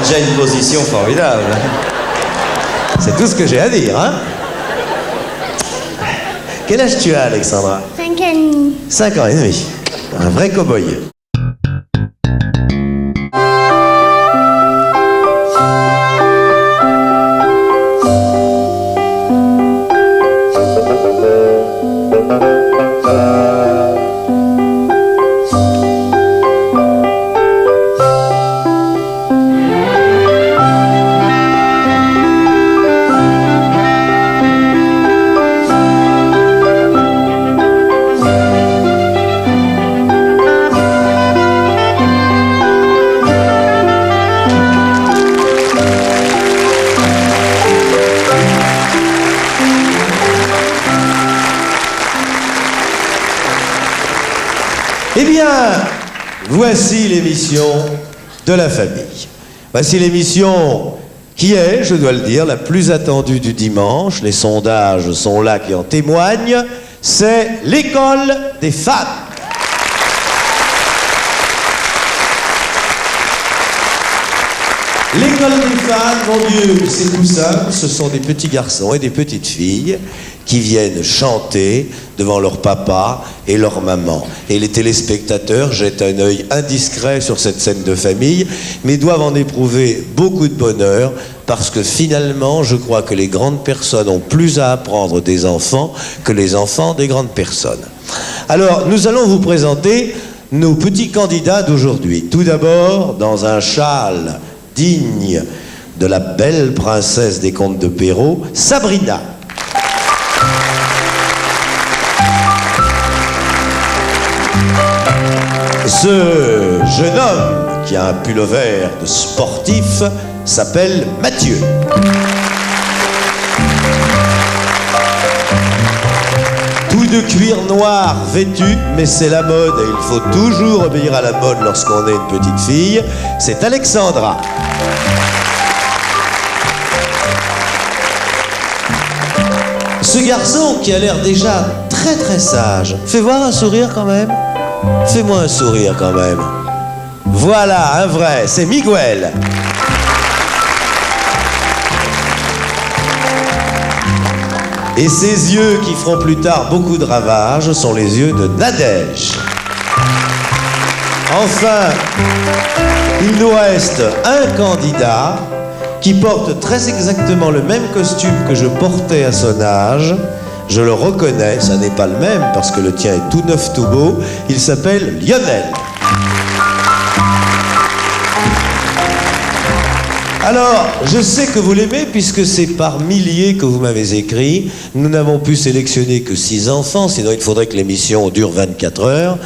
déjà une position formidable. C'est tout ce que j'ai à dire, hein? Quel âge tu as, Alexandra? 5 ans et demi. 5 ans et demi. Un vrai cow-boy. Eh bien, voici l'émission de la famille. Voici l'émission qui est, je dois le dire, la plus attendue du dimanche. Les sondages sont là qui en témoignent. C'est l'école des fans. L'école des fans, mon Dieu, c'est tout simple. Ce sont des petits garçons et des petites filles qui viennent chanter devant leur papa et leur maman. Et les téléspectateurs jettent un œil indiscret sur cette scène de famille, mais doivent en éprouver beaucoup de bonheur, parce que finalement, je crois que les grandes personnes ont plus à apprendre des enfants que les enfants des grandes personnes. Alors, nous allons vous présenter nos petits candidats d'aujourd'hui. Tout d'abord, dans un châle digne de la belle princesse des contes de Perrault, Sabrina. Ce jeune homme qui a un pull-over de sportif s'appelle Mathieu. Tout de cuir noir vêtu, mais c'est la mode et il faut toujours obéir à la mode lorsqu'on est une petite fille, c'est Alexandra. Ce garçon qui a l'air déjà très très sage, fais voir un sourire quand même. Fais-moi un sourire quand même. Voilà, un vrai, c'est Miguel. Et ses yeux qui feront plus tard beaucoup de ravages sont les yeux de Nadège. Enfin, il nous reste un candidat qui porte très exactement le même costume que je portais à son âge. Je le reconnais, ça n'est pas le même parce que le tien est tout neuf, tout beau. Il s'appelle Lionel. Alors, je sais que vous l'aimez puisque c'est par milliers que vous m'avez écrit. Nous n'avons pu sélectionner que 6 enfants, sinon il faudrait que l'émission dure 24 heures.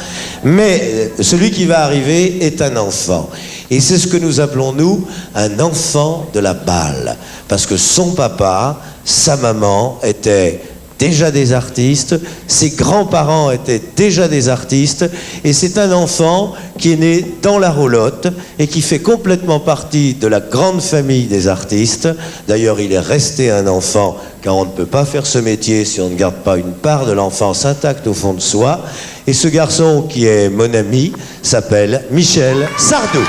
Mais celui qui va arriver est un enfant. Et c'est ce que nous appelons, nous, un enfant de la balle. Parce que son papa, sa maman étaient déjà des artistes, ses grands-parents étaient déjà des artistes, et c'est un enfant qui est né dans la roulotte et qui fait complètement partie de la grande famille des artistes. D'ailleurs, il est resté un enfant, car on ne peut pas faire ce métier si on ne garde pas une part de l'enfance intacte au fond de soi. Et ce garçon qui est mon ami s'appelle Michel Sardou.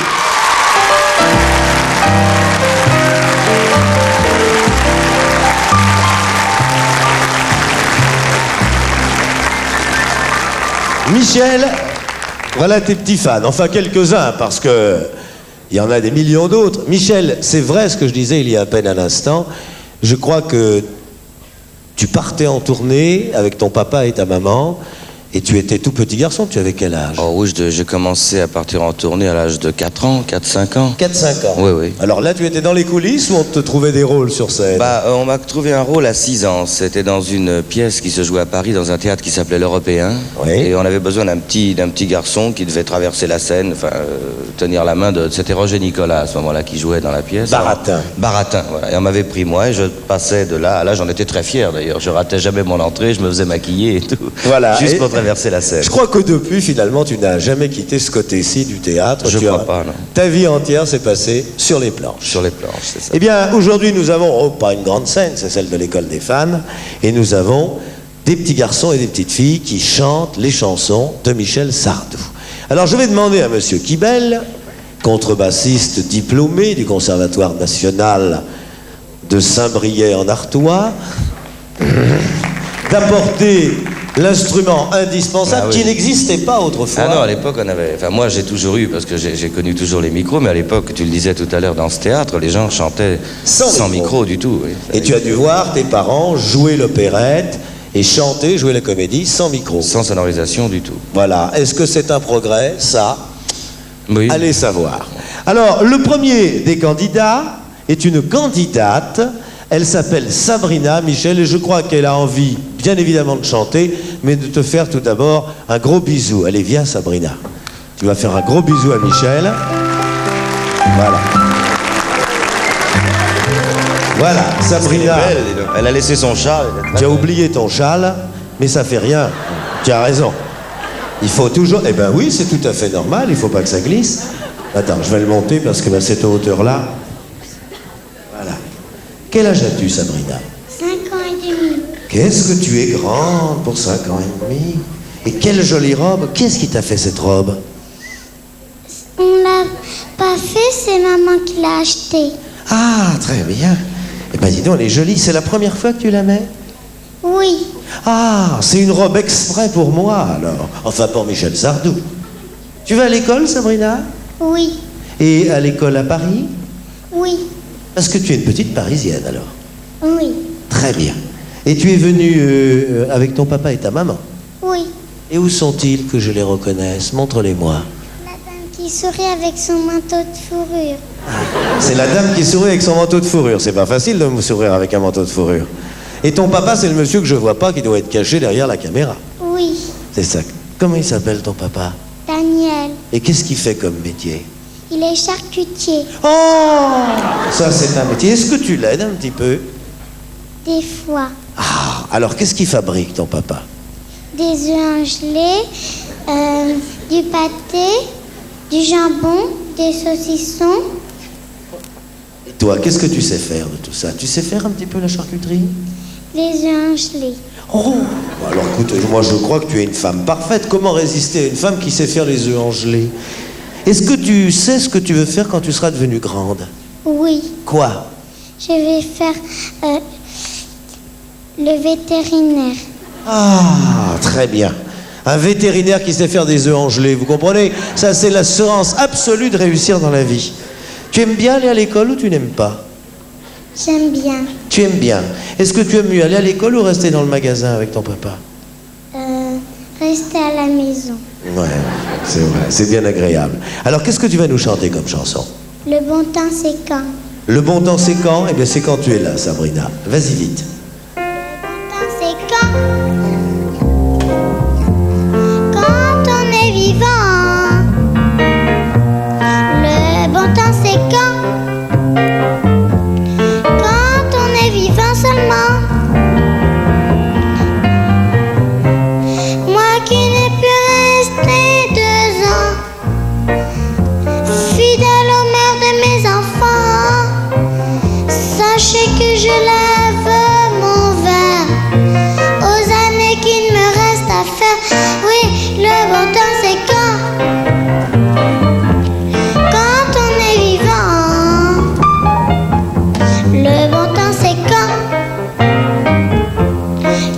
Michel, voilà tes petits fans, enfin quelques-uns, parce que il y en a des millions d'autres. Michel, c'est vrai ce que je disais il y a à peine un instant, je crois que tu partais en tournée avec ton papa et ta maman, et tu étais tout petit garçon, tu avais quel âge? Oh oui, j'ai commencé à partir en tournée à l'âge de 4 ans, 4-5 ans. 4-5 ans? Oui, oui. Alors là, tu étais dans les coulisses ou on te trouvait des rôles sur scène? On m'a trouvé un rôle à 6 ans. C'était dans une pièce qui se jouait à Paris, dans un théâtre qui s'appelait l'Européen. Oui. Et on avait besoin d'un petit garçon qui devait traverser la scène, tenir la main de... C'était Roger Nicolas, à ce moment-là, qui jouait dans la pièce. Baratin. Baratin, voilà. Et on m'avait pris moi, et je passais de là à là. J'en étais très fier, d'ailleurs. Je ratais jamais mon entrée, je me faisais maquiller et tout. Voilà. Juste pour traverser la scène. Je crois que depuis, finalement, tu n'as jamais quitté ce côté-ci du théâtre. Je crois pas, non. Ta vie entière s'est passée sur les planches. Sur les planches, c'est ça. Eh bien, aujourd'hui, nous avons, pas une grande scène, c'est celle de l'école des fans, et nous avons des petits garçons et des petites filles qui chantent les chansons de Michel Sardou. Alors, je vais demander à Monsieur Quibel contrebassiste diplômé du Conservatoire national de Saint-Brieuc en Artois, d'apporter l'instrument indispensable qui n'existait pas autrefois. Ah non, à l'époque, on avait... Enfin, moi, j'ai toujours eu, parce que j'ai connu toujours les micros, mais à l'époque, tu le disais tout à l'heure dans ce théâtre, les gens chantaient sans micro du tout. Oui. Et tu as dû voir tes parents jouer l'opérette et chanter, jouer la comédie sans micro. Sans sonorisation du tout. Voilà. Est-ce que c'est un progrès, ça? Oui. Allez savoir. Alors, le premier des candidats est une candidate. Elle s'appelle Sabrina, Michel, et je crois qu'elle a envie, bien évidemment, de chanter, mais de te faire tout d'abord un gros bisou. Allez, viens, Sabrina. Tu vas faire un gros bisou à Michel. Voilà. Voilà, Sabrina. Belle, elle a laissé son châle. Tu as oublié ton châle, mais ça fait rien. Tu as raison. Il faut toujours... Eh ben oui, c'est tout à fait normal, il faut pas que ça glisse. Attends, je vais le monter parce que à cette hauteur-là... Voilà. Quel âge as-tu, Sabrina? 5 ans et demi. Qu'est-ce que tu es grande pour 5 ans et demi. Et quelle jolie robe. Qu'est-ce qui t'a fait cette robe? On l'a pas fait, c'est maman qui l'a acheté. Ah, très bien. Eh ben dis donc, elle est jolie. C'est la première fois que tu la mets? Oui. Ah, c'est une robe exprès pour moi, alors. Enfin, pour Michel Sardou. Tu vas à l'école, Sabrina? Oui. Et à l'école à Paris? Oui. Parce que tu es une petite Parisienne, alors. Oui. Très bien. Et tu es venue avec ton papa et ta maman? Oui. Et où sont-ils que je les reconnaisse? Montre-les-moi. La dame qui sourit avec son manteau de fourrure. C'est la dame qui sourit avec son manteau de fourrure. C'est pas facile de me sourire avec un manteau de fourrure. Et ton papa, c'est le monsieur que je vois pas, qui doit être caché derrière la caméra. Oui. C'est ça. Comment il s'appelle, ton papa? Daniel. Et qu'est-ce qu'il fait comme métier? Il est charcutier. Oh! Ça, c'est un métier. Est-ce que tu l'aides un petit peu? Des fois. Ah, alors qu'est-ce qu'il fabrique, ton papa? Des œufs en gelée, du pâté, du jambon, des saucissons. Et toi, qu'est-ce que tu sais faire de tout ça? Tu sais faire un petit peu la charcuterie? Les œufs en gelée. Oh! Alors écoute, moi je crois que tu es une femme parfaite. Comment résister à une femme qui sait faire les œufs en gelée? Est-ce que tu sais ce que tu veux faire quand tu seras devenue grande? Oui. Quoi? Je vais faire le vétérinaire. Ah, très bien. Un vétérinaire qui sait faire des œufs en gelée, vous comprenez? Ça, c'est l'assurance absolue de réussir dans la vie. Tu aimes bien aller à l'école ou tu n'aimes pas? J'aime bien. Tu aimes bien. Est-ce que tu aimes mieux aller à l'école ou rester dans le magasin avec ton papa? Rester à la maison. Ouais, c'est vrai, c'est bien agréable. Alors, qu'est-ce que tu vas nous chanter comme chanson? Le bon temps, c'est quand? Le bon temps, c'est quand? Eh bien, c'est quand tu es là, Sabrina. Vas-y vite. Le bon temps, c'est quand? Quand on est vivant. Le bon temps, c'est quand? Quand on est vivant seulement. Moi qui n'ai pu rester 2 ans, fidèle aux mères de mes enfants, sachez que je lève mon verre aux années qu'il me reste à faire. Oui, le bon temps c'est quand? Quand on est vivant. Le bon temps c'est quand?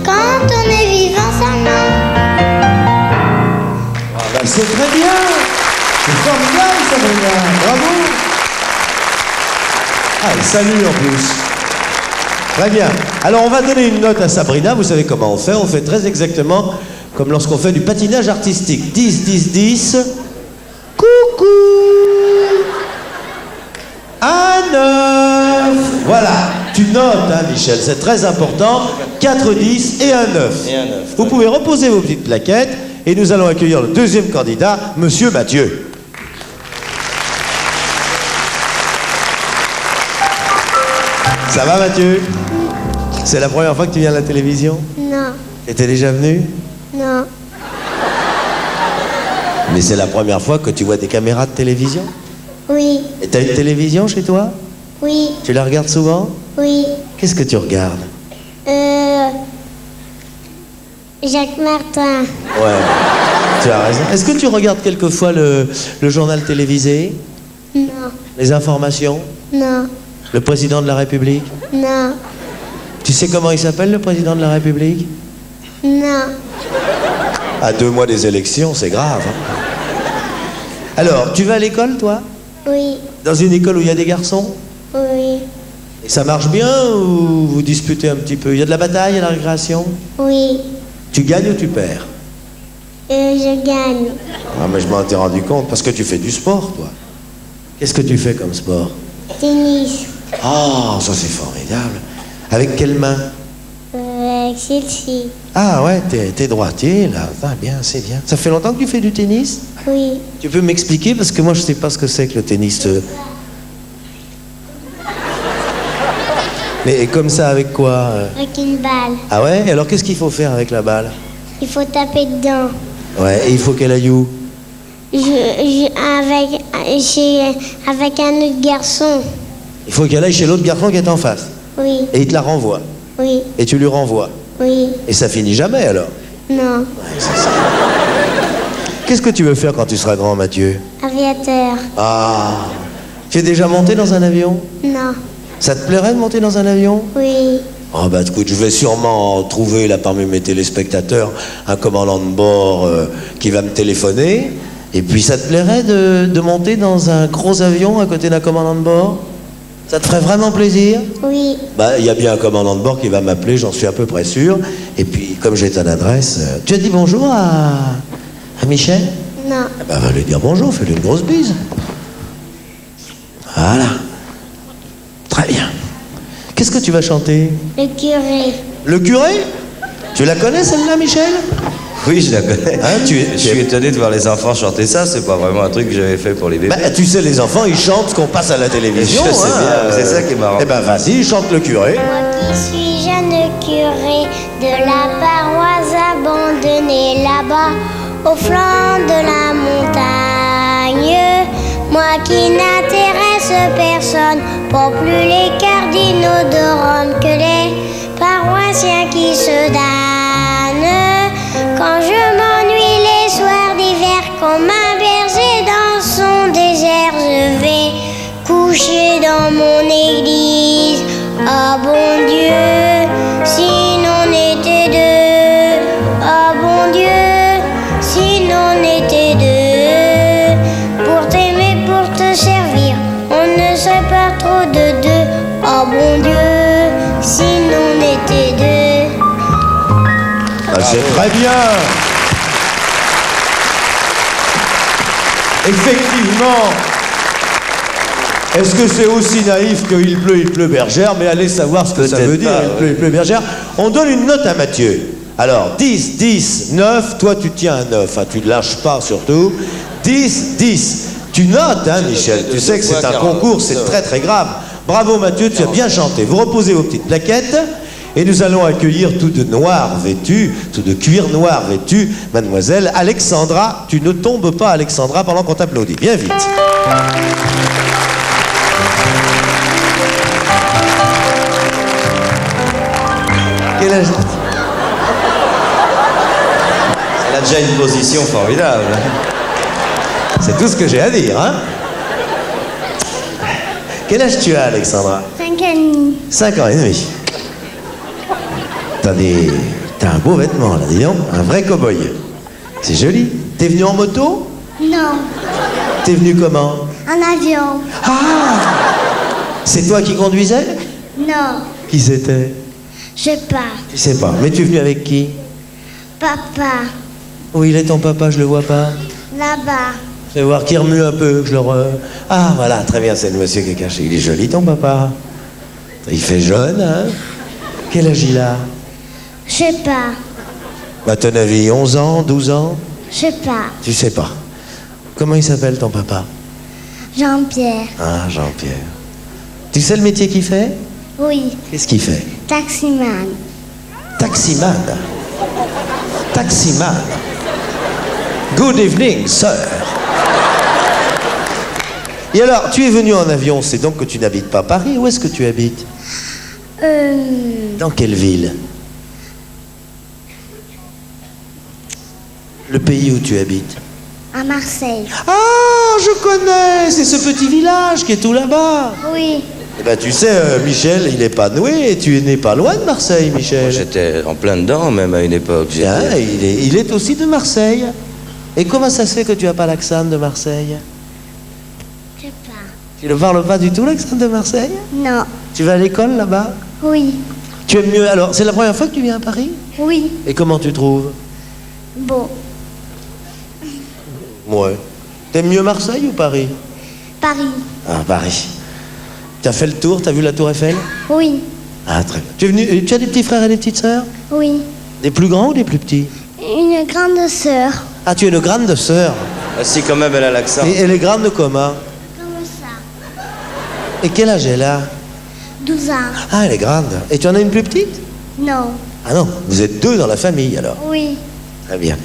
Quand on est vivant seulement. Ah ben, c'est très bien. C'est formidable, Sabrina. Bravo. Ah, elle salue en plus. Très bien. Alors, on va donner une note à Sabrina. Vous savez comment on fait? On fait très exactement comme lorsqu'on fait du patinage artistique. 10, 10, 10. Coucou. Un 9. Voilà. Tu notes, hein, Michel. C'est très important. 4 10 et un 9. Et un 9. Vous pouvez reposer vos petites plaquettes et nous allons accueillir le deuxième candidat, Monsieur Mathieu. Ça va, Mathieu? C'est la première fois que tu viens à la télévision? Non, T'étais déjà venu? non, Mais c'est la première fois que tu vois des caméras de télévision? oui, Et t'as une télévision chez toi? oui, Tu la regardes souvent? oui. Qu'est-ce que tu regardes? Jacques Martin. Ouais, tu as raison. Est-ce que tu regardes quelquefois le journal télévisé? Non. Les informations? Non. Le président de la République? Non. Tu sais comment il s'appelle, le président de la République? Non. À 2 mois des élections, c'est grave. Hein. Alors, tu vas à l'école, toi? Oui. Dans une école où il y a des garçons? Oui. Et ça marche bien ou vous disputez un petit peu? Il y a de la bataille à la récréation? Oui. Tu gagnes ou tu perds? Je gagne. Ah, mais je m'en étais rendu compte, parce que tu fais du sport, toi. Qu'est-ce que tu fais comme sport? Tennis. Ah, ça c'est formidable. Avec quelle main? Avec celle-ci. Ah ouais, t'es droitier, là. Ah, bien, c'est bien. Ça fait longtemps que tu fais du tennis? Oui. Tu peux m'expliquer? Parce que moi, je sais pas ce que c'est que le tennis. Mais comme ça, avec quoi? Avec une balle. Ah ouais? Et alors, qu'est-ce qu'il faut faire avec la balle? Il faut taper dedans. Ouais, et il faut qu'elle aille où? Avec un autre garçon. Il faut qu'elle aille chez l'autre garçon qui est en face. Oui. Et il te la renvoie. Oui. Et tu lui renvoies. Oui. Et ça finit jamais, alors? Non. Ouais, c'est ça. Qu'est-ce que tu veux faire quand tu seras grand, Mathieu? Aviateur. Ah. Tu es déjà monté dans un avion? Non. Ça te plairait de monter dans un avion? Oui. Oh bah écoute, je vais sûrement trouver là parmi mes téléspectateurs un commandant de bord qui va me téléphoner. Et puis ça te plairait de monter dans un gros avion à côté d'un commandant de bord? Ça te ferait vraiment plaisir? Oui. Bah il y a bien un commandant de bord qui va m'appeler, j'en suis à peu près sûr. Et puis comme j'ai ton adresse, tu as dit bonjour à Michel? Non. Eh ben, va lui dire bonjour, fais-lui une grosse bise. Voilà. Très bien. Qu'est-ce que tu vas chanter? Le curé. Le curé? Tu la connais celle-là, Michel? Oui, je la connais. Hein, je suis étonné de voir les enfants chanter ça. C'est pas vraiment un truc que j'avais fait pour les bébés. Bah, tu sais, les enfants, ils chantent ce qu'on passe à la télévision. Je sais bien, c'est ça qui est marrant. Eh ben, vas-y, chante le curé. Moi qui suis jeune curé de la paroisse abandonnée là-bas au flanc de la montagne. Moi qui n'intéresse personne, pour plus les cardinaux de Rome que les paroissiens qui se damnent. Quand je m'ennuie les soirs d'hiver, comme un berger dans son désert, je vais coucher dans mon église. Ah bon Dieu, si l'on était deux. Ah bon Dieu, si l'on était deux. Pour t'aimer, pour te servir, on ne serait pas trop de deux. Ah bon Dieu, si l'on était deux. Ah, c'est très bien. Effectivement. Est-ce que c'est aussi naïf que il pleut bergère? Mais allez savoir ce que ça veut dire, il pleut bergère. On donne une note à Mathieu. Alors, 10, 10, 9, toi tu tiens un 9, hein, tu ne lâches pas surtout. 10, 10. Tu notes, hein, Michel, tu sais que c'est un concours, c'est très très grave. Bravo Mathieu, tu as bien chanté. Vous reposez vos petites plaquettes et nous allons accueillir tout de noir vêtu, tout de cuir noir vêtu, mademoiselle Alexandra. Tu ne tombes pas, Alexandra, pendant qu'on t'applaudit. Viens vite. Quel âge? Elle a déjà une position formidable. C'est tout ce que j'ai à dire, hein? Quel âge tu as, Alexandra? 5 ans et demi. 5 ans et demi. T'as un beau vêtement, là, dis donc. Un vrai cow-boy. C'est joli. T'es venu en moto? Non. T'es venu comment? En avion. Ah! C'est toi qui conduisais? Non. Qui c'était? Je sais pas. Tu sais pas. Mais tu es venu avec qui? Papa. Où il est ton papa? Je le vois pas. Là-bas. Je vais voir qui remue un peu. Je le Ah, voilà, très bien, c'est le monsieur qui est caché. Il est joli, ton papa. Il fait jeune, hein? Quel âge il a? Je sais pas. À ton avis, 11 ans, 12 ans? Je sais pas. Tu sais pas. Comment il s'appelle, ton papa? Jean-Pierre. Ah, Jean-Pierre. Tu sais le métier qu'il fait? Oui. Qu'est-ce qu'il fait? Taximan. Taximan. Taximan. Good evening, sir. Et alors, tu es venu en avion, c'est donc que tu n'habites pas Paris. Où est-ce que tu habites? Dans quelle ville? Le pays où tu habites? À Marseille. Ah, je connais, c'est ce petit village qui est tout là-bas. Oui. Eh ben, tu sais, Michel, il est pas noué, et tu es né pas loin de Marseille, Michel. J'étais en plein dedans, même à une époque. Bien, il est aussi de Marseille. Et comment ça se fait que tu as pas l'accent de Marseille? Je sais pas. Tu ne parles pas du tout l'accent de Marseille? Non. Tu vas à l'école là-bas? Oui. Tu aimes mieux alors? C'est la première fois que tu viens à Paris? Oui. Et comment tu trouves? Bon. Ouais. T'aimes mieux Marseille ou Paris? Paris. Ah, Paris. Tu as fait le tour? T'as vu la Tour Eiffel? Oui. Ah, très bien. Tu as des petits frères et des petites sœurs? Oui. Des plus grands ou des plus petits? Une grande sœur. Ah, tu es une grande sœur. Ah, si, quand même, elle a l'accent. Et elle est grande comment? Comme ça. Et quel âge elle a? 12 ans. Ah, elle est grande. Et tu en as une plus petite? Non. Ah non, vous êtes deux dans la famille alors. Oui. Très bien.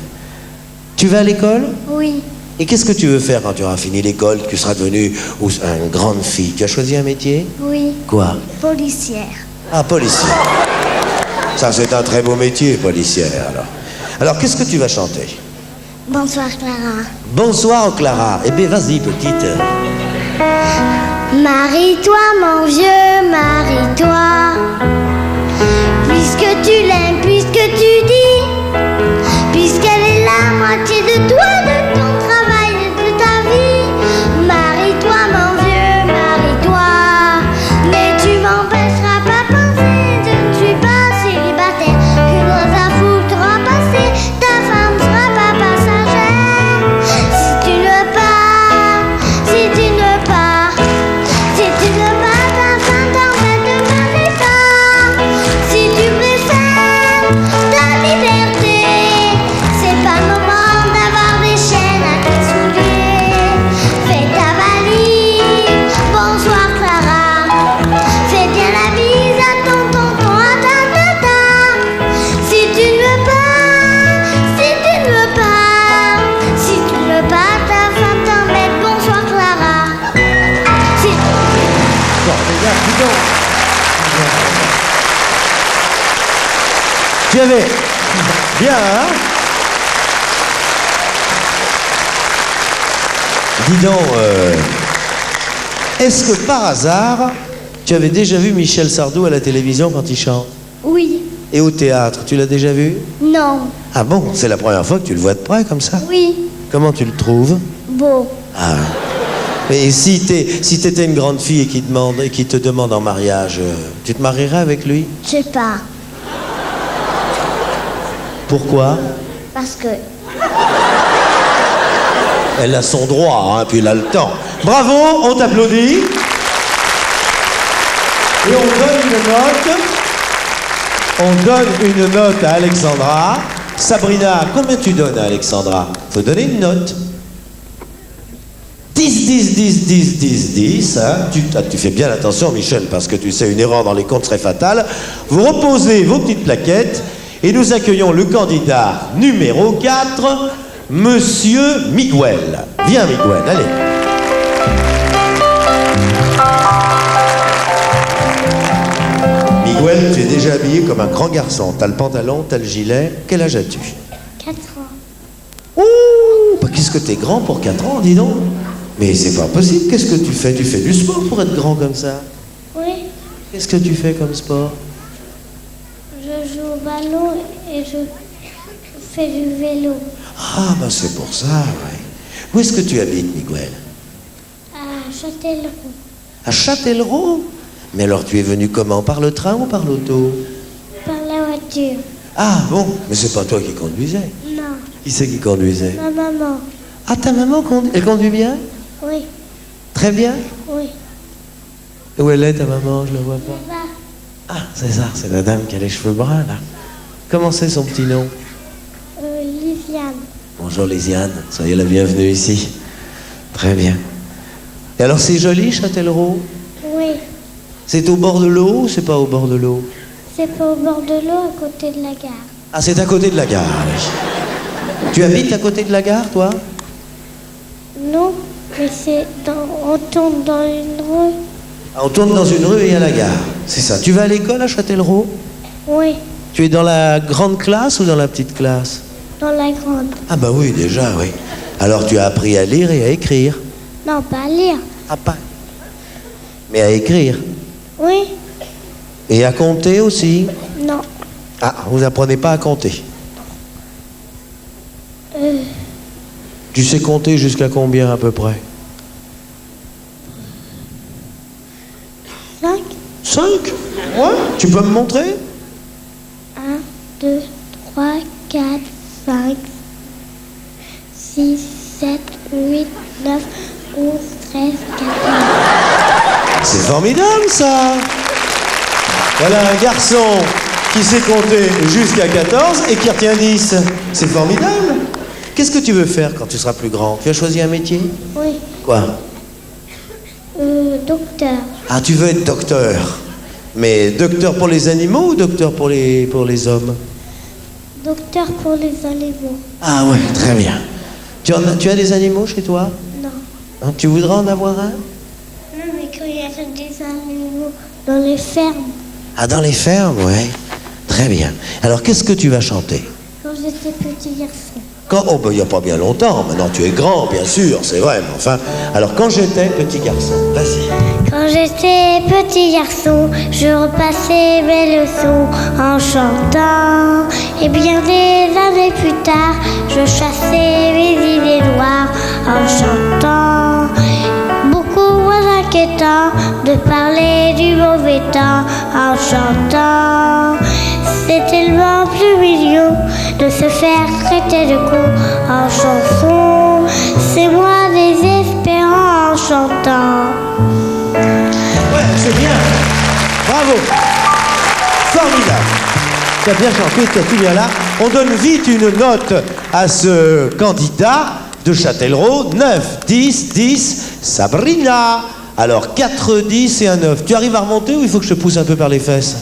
Tu vas à l'école? Oui. Et qu'est-ce que tu veux faire quand tu auras fini l'école, que tu seras devenue une grande fille? Tu as choisi un métier? Oui. Quoi? Policière. Ah, policière. Ça, c'est un très beau métier, policière, alors. Alors, qu'est-ce que tu vas chanter? Bonsoir Clara. Bonsoir, Clara. Eh bien, vas-y, petite. Marie-toi, mon vieux, marie-toi. Puisque tu l'aimes, puisque tu dis, puisqu'elle est la moitié de toi, de ton travail, de ta vie. Marie-toi, mon vieux, marie-toi. Mais tu m'empêcheras pas penser, je ne suis pas célibataire. Que dans un four passé, ta femme sera pas passagère. Si tu ne pars, si tu ne pars, si tu ne pars, ta femme t'embête de mon état. Si tu préfères ta liberté, c'est pas le moment d'avoir des chaînes à tes souliers. Fais ta valise, bonsoir Clara. Fais bien la bise à ton tonton, à ta tata. Si tu ne veux pas, si tu ne veux pas, si tu ne veux pas, ta femme t'embête, bonsoir Clara. Si... Bon, les gars, dis donc. Tu avais... Bien, hein? Dis donc, est-ce que par hasard, tu avais déjà vu Michel Sardou à la télévision quand il chante? Oui. Et au théâtre, tu l'as déjà vu? Non. Ah bon, c'est la première fois que tu le vois de près comme ça? Oui. Comment tu le trouves? Beau. Ah. Et si t'étais une grande fille et qui te demande en mariage, tu te marierais avec lui? Je sais pas. Pourquoi? Parce que... Elle a son droit, hein, puis elle a le temps. Bravo, on t'applaudit. Et on donne une note. On donne une note à Alexandra. Sabrina, combien tu donnes à Alexandra? Faut donner une note. 10, 10, 10, 10, 10, 10. Hein. Tu fais bien attention, Michel, parce que tu sais, une erreur dans les comptes serait fatale. Vous reposez vos petites plaquettes et nous accueillons le candidat numéro 4, Monsieur Miguel. Viens, Miguel, allez. Miguel, tu es déjà habillé comme un grand garçon. T'as le pantalon, t'as le gilet. Quel âge as-tu? 4 ans. Ouh, bah qu'est-ce que t'es grand pour 4 ans, dis donc. Mais c'est pas possible, qu'est-ce que tu fais? Tu fais du sport pour être grand comme ça? Oui. Qu'est-ce que tu fais comme sport? Je joue au ballon et je fais du vélo. Ah, bah c'est pour ça, ouais. Où est-ce que tu habites, Miguel? À Châtellerault. À Châtellerault? Mais alors tu es venu comment? Par le train ou par l'auto? Par la voiture. Ah bon, mais c'est pas toi qui conduisais. Non. Qui c'est qui conduisait? Ma maman. Ah, ta maman conduit? Elle conduit bien? Oui. Très bien? Oui. Et où elle est, ta maman? Je la vois pas. Là. Ah, c'est ça, c'est la dame qui a les cheveux bruns, là. Comment c'est son petit nom? Lisiane. Bonjour Lisiane, soyez la bienvenue ici. Très bien. Et alors c'est joli, Châtellerault? Oui. C'est au bord de l'eau ou c'est pas au bord de l'eau? C'est pas au bord de l'eau, à côté de la gare. Ah, c'est à côté de la gare, oui. Tu habites à côté de la gare, toi? Non, mais c'est dans... On tourne dans une rue. Ah, on tourne dans une rue et il y a la gare. C'est ça. Tu vas à l'école à Châtellerault? Oui, Tu es dans la grande classe ou dans la petite classe? dans la grande. Ah bah oui, déjà, oui. Alors tu as appris à lire et à écrire? Non, pas à lire. Ah, pas. Mais à écrire? Oui. Et à compter aussi? Non. Ah, vous apprenez pas à compter? Tu sais compter jusqu'à combien à peu près? 5. 5? Ouais. Tu peux me montrer? 1, 2, 3, 4, 5, 6, 7, 8, 9, 11, 13, 14. C'est formidable ça! Voilà un garçon qui sait compter jusqu'à 14 et qui retient 10. C'est formidable! Qu'est-ce que tu veux faire quand tu seras plus grand? Tu as choisi un métier? Oui. Quoi? Docteur. Ah, tu veux être docteur. Mais docteur pour les animaux ou docteur pour les hommes? Docteur pour les animaux. Ah ouais, très bien. Tu as des animaux chez toi? Non. Hein, tu voudrais en avoir un? Non, mais quand il y a des animaux dans les fermes. Ah, dans les fermes, ouais. Très bien. Alors, qu'est-ce que tu vas chanter? Quand j'étais petit garçon. Oh, ben, il n'y a pas bien longtemps. Maintenant, tu es grand, bien sûr, c'est vrai. Mais enfin, alors, quand j'étais petit garçon, vas-y. Quand j'étais petit garçon, je repassais mes leçons en chantant. Et bien des années plus tard, je chassais mes idées noires en chantant. Beaucoup moins inquiétant de parler du mauvais temps en chantant. C'est tellement plus mignon de se faire traiter de con en chanson. C'est moi désespérant en chantant. Ouais, c'est bien. Bravo. Formidable. Tu as bien chanté, tu as tout bien là. On donne vite une note à ce candidat de Châtellerault. 9, 10, 10, Sabrina. Alors 4, 10 et un 9. Tu arrives à remonter ou il faut que je te pousse un peu par les fesses?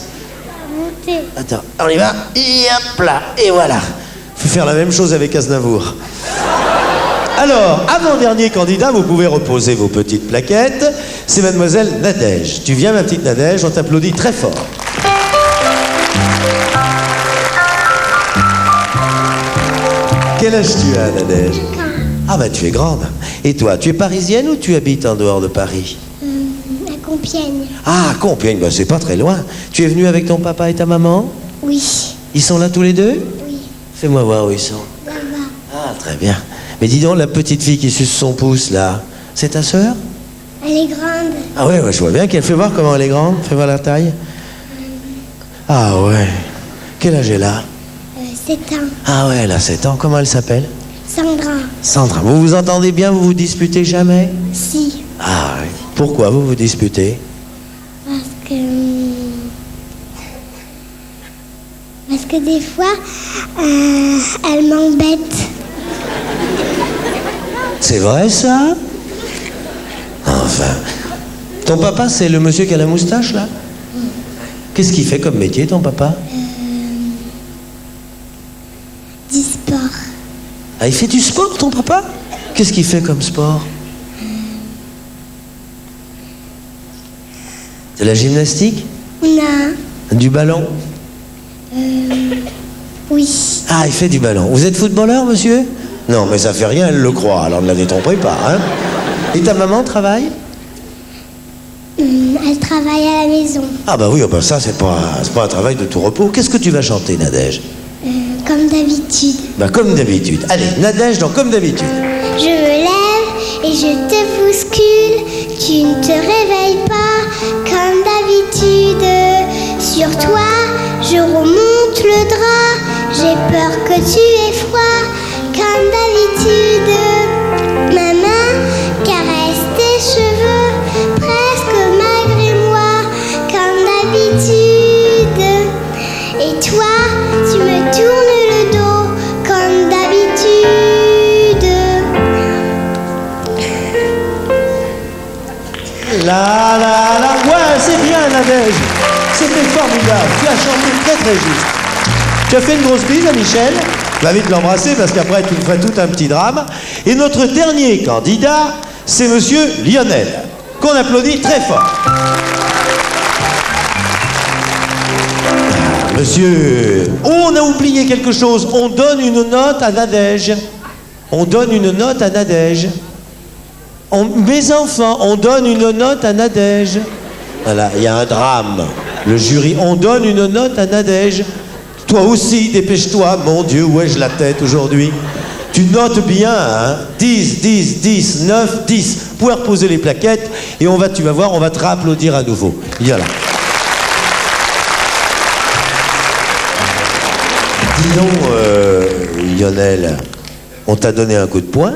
Attends, on y va. Et hop là, et voilà. Faut faire la même chose avec Aznavour. Alors, avant-dernier candidat, vous pouvez reposer vos petites plaquettes. C'est mademoiselle Nadège. Tu viens, ma petite Nadège, on t'applaudit très fort. Quel âge tu as, Nadège? Ah bah tu es grande. Et toi, tu es parisienne ou tu habites en dehors de Paris? À Compiègne. Ah, Compiègne, bah c'est pas très loin. Tu es venu avec ton papa et ta maman? Oui. Ils sont là tous les deux? Oui. Fais-moi voir où ils sont. Là-bas. Ah, très bien. Mais dis donc, la petite fille qui suce son pouce, là, c'est ta sœur? Elle est grande. Ah ouais, je vois bien qu'elle fait voir comment elle est grande. Fais voir la taille. Ah ouais. Quel âge elle a? 7 ans. Ah ouais, elle a 7 ans. Comment elle s'appelle? Sandra. Sandra. Vous vous entendez bien? Vous vous disputez jamais? Si. Ah ouais. Pourquoi vous vous disputez? Parce que des fois, elle m'embête. C'est vrai ça? Enfin. Ton papa, c'est le monsieur qui a la moustache là? Qu'est-ce qu'il fait comme métier, ton papa? Du sport. Ah, il fait du sport, ton papa? Qu'est-ce qu'il fait comme sport? De la gymnastique? Non. Du ballon? Oui. Ah, il fait du ballon. Vous êtes footballeur, monsieur? Non, mais ça fait rien, elle le croit, alors ne la détrompez pas, hein? Et ta maman travaille? Elle travaille à la maison. Ah bah oui, oh bah ça, c'est pas un travail de tout repos. Qu'est-ce que tu vas chanter, Nadège? Comme d'habitude. Bah comme d'habitude. Allez, Nadège dans Comme d'habitude. Je me lève et je te bouscule. Tu ne te réveilles pas comme d'habitude. Sur toi, je remonte le drap. J'ai peur que tu aies froid comme d'habitude. Ma main caresse tes cheveux presque malgré moi comme d'habitude. Et toi, tu me tournes le dos comme d'habitude. Ouais, c'est bien, Nadège. C'était formidable. Tu as chanté très très juste. Tu as fait une grosse bise à Michel. Va vite l'embrasser parce qu'après tu me ferais tout un petit drame. Et notre dernier candidat, c'est monsieur Lionel, qu'on applaudit très fort. Monsieur, oh, on a oublié quelque chose. On donne une note à Nadège. on donne une note à Nadège. Mes enfants, on donne une note à Nadège. Voilà, il y a un drame. Le jury, on donne une note à Nadège. Toi aussi, dépêche-toi. Mon Dieu, où ai-je la tête aujourd'hui? Tu notes bien, hein? 10, 10, 10, 9, 10. Vous pouvez reposer les plaquettes et tu vas voir, on va te réapplaudir à nouveau. Viens là. Dis donc, Lionel, on t'a donné un coup de poing?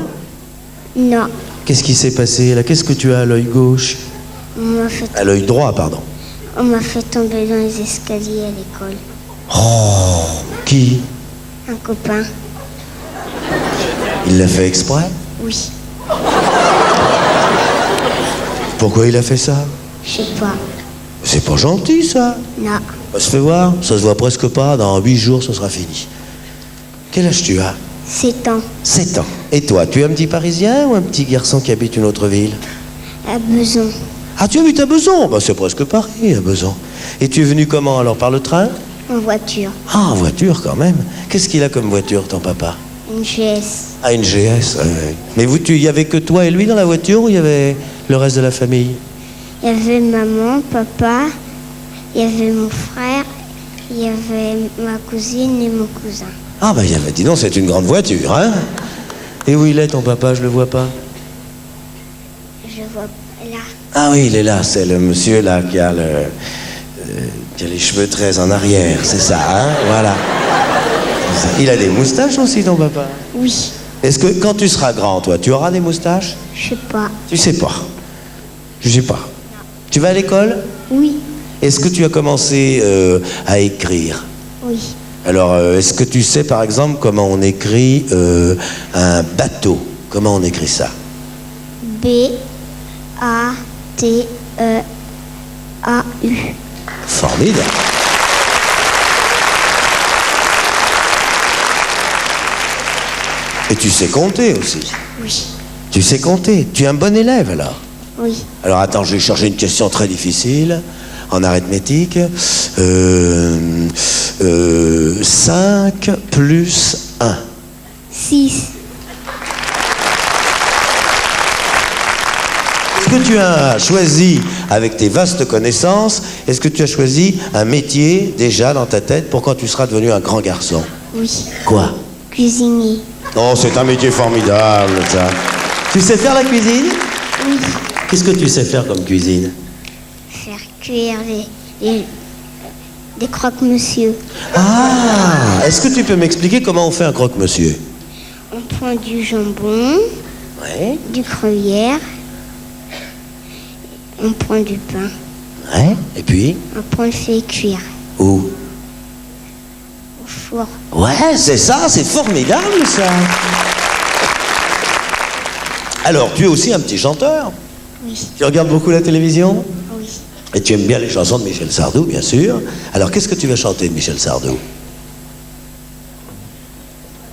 Non. Qu'est-ce qui s'est passé là? Qu'est-ce que tu as à l'œil gauche? À l'œil droit, pardon. On m'a fait tomber dans les escaliers à l'école. Oh, qui? Un copain. Il l'a fait exprès? Oui. Pourquoi il a fait ça? Je sais pas. C'est pas gentil, ça. Non. On se fait voir, ça se voit presque pas. Dans 8 jours, ce sera fini. Quel âge tu as? 7 ans. 7 ans. Et toi, tu es un petit Parisien ou un petit garçon qui habite une autre ville? À Beson. Ah, tu habites à Beson? Bah, c'est presque pareil, à Beson. Et tu es venu comment, alors? Par le train? En voiture. Ah, en voiture, quand même. Qu'est-ce qu'il a comme voiture, ton papa? Une GS. Ah, une GS, ouais. Mais il y avait que toi et lui dans la voiture ou il y avait le reste de la famille? Il y avait maman, papa, il y avait mon frère, il y avait ma cousine et mon cousin. Ah, bah, dis donc, c'est une grande voiture, hein? Et où il est, ton papa? Je le vois pas. Je vois là. Ah oui, il est là, c'est le monsieur là qui a les cheveux très en arrière, c'est ça, hein? Voilà. C'est ça. Il a des moustaches aussi, ton papa? Oui. Est-ce que quand tu seras grand, toi, tu auras des moustaches? Je sais pas. Tu sais pas. Je sais pas. Non. Tu vas à l'école? Oui. Est-ce que tu as commencé à écrire? Oui. Alors, est-ce que tu sais, par exemple, comment on écrit un bateau? Comment on écrit ça? B-A-T-E-A-U. Formidable. Et tu sais compter aussi? Oui. Tu sais compter? Tu es un bon élève, alors? Oui. Alors, attends, je vais chercher une question très difficile en arithmétique. 5 plus 1. 6. Est-ce que tu as choisi, avec tes vastes connaissances, est-ce que tu as choisi un métier déjà dans ta tête pour quand tu seras devenu un grand garçon? Oui. Quoi? Cuisinier. Oh, c'est un métier formidable, ça. Tu sais faire la cuisine? Oui. Qu'est-ce que tu sais faire comme cuisine? Faire cuire des croque-monsieur. Ah! Est-ce que tu peux m'expliquer comment on fait un croque-monsieur? On prend du jambon, Ouais. du gruyère, on prend du pain. Ouais. Et puis? Après on le fait cuire Où? au four. Ouais, c'est ça, c'est formidable, ça. Alors, tu es aussi un petit chanteur? Oui. Tu regardes beaucoup la télévision? Oui. Et tu aimes bien les chansons de Michel Sardou, bien sûr. Alors, qu'est-ce que tu vas chanter de Michel Sardou?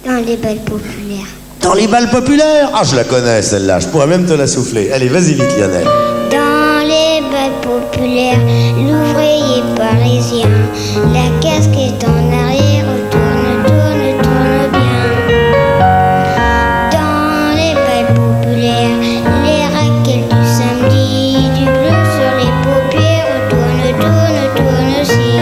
Dans les balles populaires. Dans les balles populaires? Ah, je la connais, celle-là. Je pourrais même te la souffler. Allez, vas-y vite, Lionel. Dans les balles populaires, l'ouvrier parisien, la casquette en arrière, tourne, tourne, tourne bien. Dans les balles populaires, les raquettes du samedi, du bleu sur les paupières, tourne, tourne, tourne aussi.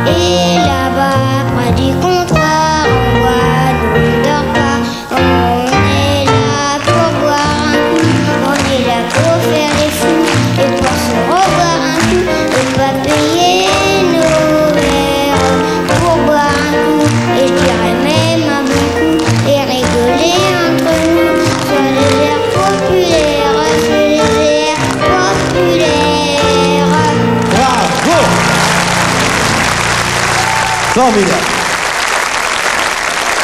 Et là-bas, près du comptoir, on voit, nous on dort pas, on est là pour boire un coup, on est là pour faire les fous, et pour se revoir un coup, et pas payer nos verres, pour boire un coup, et je dirais même un bon coup, et rigoler entre nous, sur les airs populaires, sur les airs populaires. Bravo! Formidable.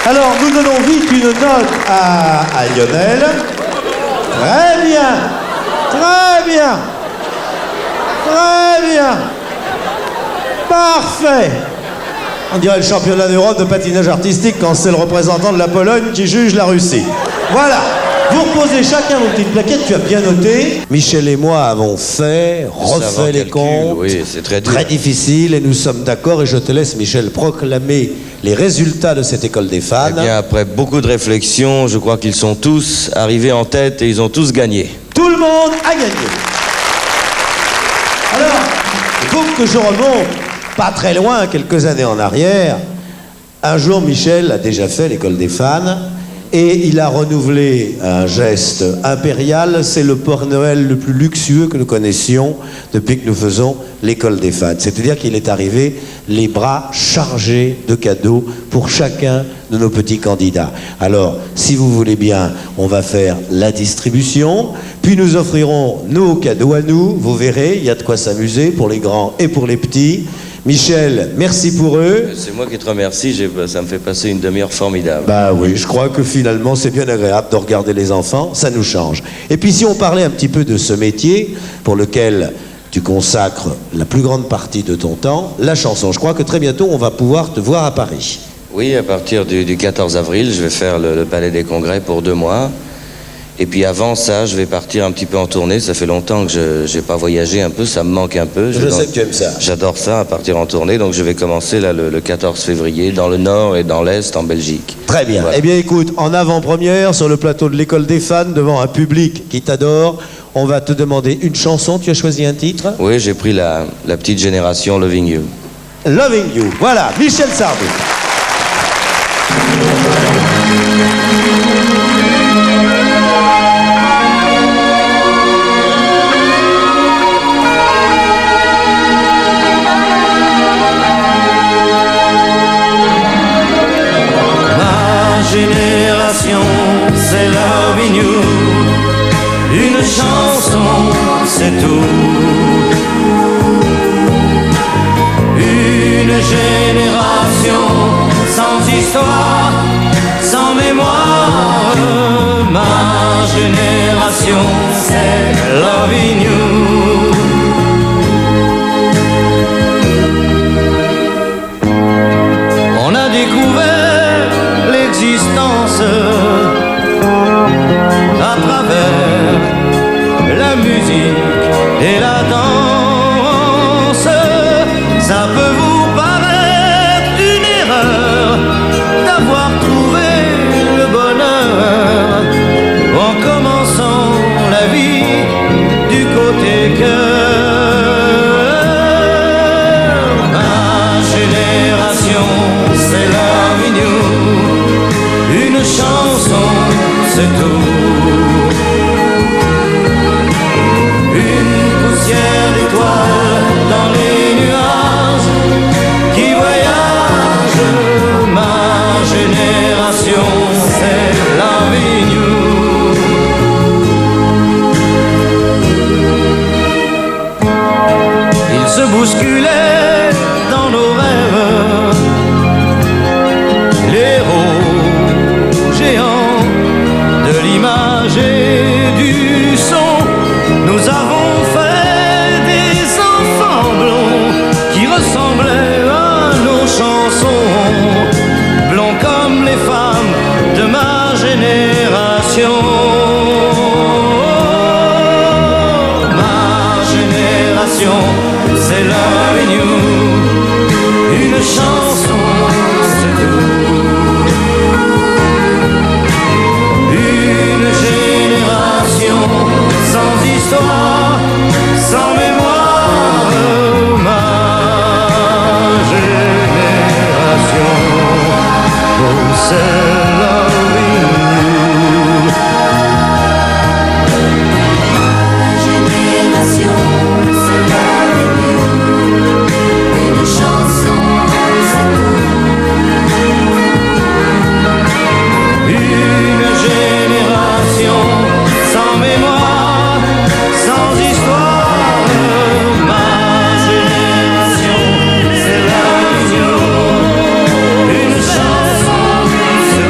Alors, nous donnons vite une note à Lionel. Très bien. Très bien. Très bien. Parfait. On dirait le championnat d'Europe de patinage artistique quand c'est le représentant de la Pologne qui juge la Russie. Voilà. Vous reposez chacun vos petites plaquettes, tu as bien noté. Michel et moi avons refait les comptes. Oui, c'est très dur. Très difficile, et nous sommes d'accord, et je te laisse, Michel, proclamer les résultats de cette école des fans. Eh bien, après beaucoup de réflexions, je crois qu'ils sont tous arrivés en tête et ils ont tous gagné. Tout le monde a gagné. Alors, il faut que je remonte pas très loin, quelques années en arrière. Un jour, Michel a déjà fait l'école des fans et il a renouvelé un geste impérial. C'est le Père Noël le plus luxueux que nous connaissions depuis que nous faisons l'école des fans. C'est-à-dire qu'il est arrivé les bras chargés de cadeaux pour chacun de nos petits candidats. Alors, si vous voulez bien, on va faire la distribution, puis nous offrirons nos cadeaux à nous. Vous verrez, il y a de quoi s'amuser pour les grands et pour les petits. Michel, merci pour eux. C'est moi qui te remercie, ça me fait passer une demi-heure formidable. Bah oui, je crois que finalement c'est bien agréable de regarder les enfants, ça nous change. Et puis si on parlait un petit peu de ce métier pour lequel tu consacres la plus grande partie de ton temps, la chanson. Je crois que très bientôt on va pouvoir te voir à Paris. Oui, à partir du 14 avril, je vais faire le Palais des Congrès pour 2 mois. Et puis avant ça, je vais partir un petit peu en tournée. Ça fait longtemps que je n'ai pas voyagé un peu, ça me manque un peu. Je sais que tu aimes ça. J'adore ça, partir en tournée. Donc je vais commencer là le 14 février dans le Nord et dans l'Est en Belgique. Très bien. Voilà. Eh bien écoute, en avant-première sur le plateau de l'école des fans, devant un public qui t'adore, on va te demander une chanson. Tu as choisi un titre? Oui, j'ai pris la petite génération Loving You. Loving You. Voilà, Michel Sardou. Génération, c'est Loving You. Une chanson, c'est tout. Une génération sans histoire, sans mémoire. Ma génération, c'est Loving You. On a découvert l'existence à travers la musique et la danse. Ça peut vous paraître une erreur d'avoir trouvé le bonheur en commençant la vie du côté cœur. Ma génération, c'est Loving You. Une chanson, c'est tout. Une poussière d'étoiles dans les nuages qui voyage. Ma génération, c'est Loving You. Il se bousculait dans nos rêves, les héros géants de l'image et du son. Nous avons fait des enfants blonds qui ressemblaient à nos chansons, blonds comme les femmes de ma génération. Ma génération, c'est Loving You. Une chanson, c'est tout. Une génération sans histoire, sans mémoire. Ma génération, oh, c'est Loving You. Ma génération, c'est Loving You. Une chanson, c'est tout. Une génération sans mémoire, sans histoire. Ma génération, c'est Loving You. Une chanson, c'est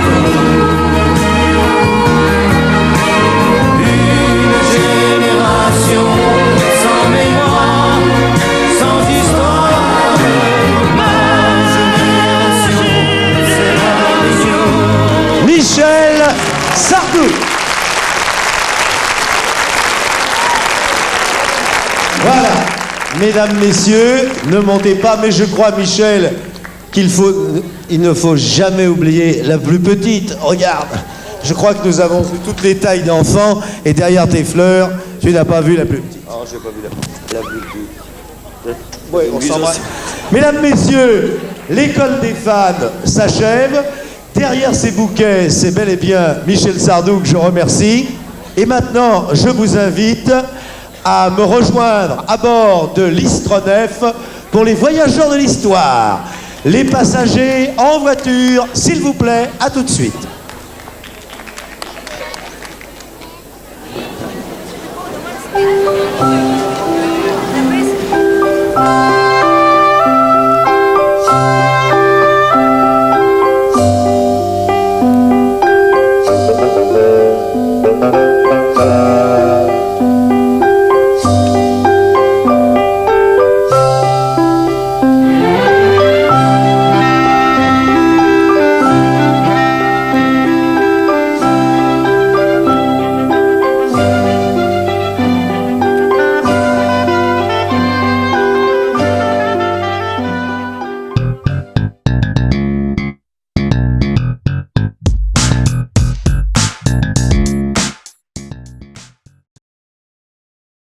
Mesdames, messieurs, ne montez pas, mais je crois, Michel, il ne faut jamais oublier la plus petite. Regarde, je crois que nous avons vu toutes les tailles d'enfants, et derrière tes fleurs, tu n'as pas vu la plus petite. Oh, j'ai pas vu la plus petite. Oui, on s'embrasse. Mesdames, messieurs, l'école des fans s'achève. Derrière ces bouquets, c'est bel et bien Michel Sardou que je remercie. Et maintenant, je vous invite à me rejoindre à bord de l'Istronef pour les voyageurs de l'histoire. Les passagers en voiture, s'il vous plaît, à tout de suite.